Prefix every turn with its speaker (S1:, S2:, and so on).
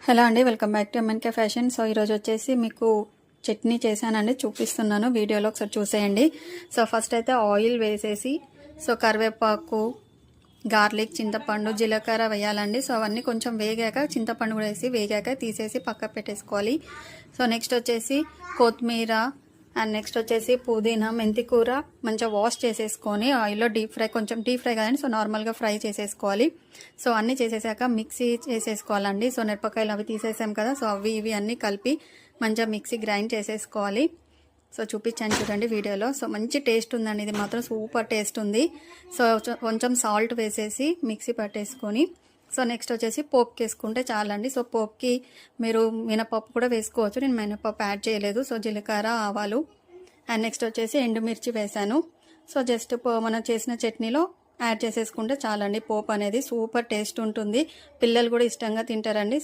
S1: Hello అండి, welcome back to MNK fashion. So ఈరోజు వచ్చేసి మీకు చట్నీ చేశానండి, చూపిస్తున్నాను. వీడియోలో ఒకసారి చూసేయండి. సో ఫస్ట్ అయితే ఆయిల్ వేసేసి సో కరివేపాకు, గార్లిక్, చింతపండు, జీలకర్ర వేయాలండి. సో అవన్నీ కొంచెం వేగాక చింతపండు కూడా వేసి వేగాక తీసేసి పక్క పెట్టేసుకోవాలి. సో నెక్స్ట్ వచ్చేసి కొత్తిమీర అండ్ నెక్స్ట్ వచ్చేసి పుదీనా, మెంతి కూర మంచిగా వాష్ చేసేసుకొని ఆయిల్లో కొంచెం డీప్ ఫ్రై కదండి, సో నార్మల్గా ఫ్రై చేసేసుకోవాలి. సో అన్నీ చేసేసాక మిక్సీ చేసేసుకోవాలండి. సో మిరపకాయలు అవి తీసేసాం కదా, సో అవి ఇవి అన్నీ కలిపి మంచిగా మిక్సీ గ్రైండ్ చేసేసుకోవాలి. సో చూపించాను చూడండి వీడియోలో. సో మంచి టేస్ట్ ఉందండి, ఇది మాత్రం సూపర్ టేస్ట్ ఉంది. సో కొంచెం సాల్ట్ వేసేసి మిక్సీ పట్టేసుకొని సో నెక్స్ట్ వచ్చేసి పోపుకి వేసుకుంటే చాలండి. సో పోపుకి మీరు మినపప్పు కూడా వేసుకోవచ్చు, నేను మినపప్పు యాడ్ చేయలేదు. సో జీలకర్ర, ఆవాలు అండ్ నెక్స్ట్ వచ్చేసి ఎండుమిర్చి వేసాను. సో జస్ట్ మనం చేసిన చట్నీలో యాడ్ చేసేసుకుంటే చాలండి. పోపు అనేది సూపర్ టేస్ట్ ఉంటుంది, పిల్లలు కూడా ఇష్టంగా తింటారండి.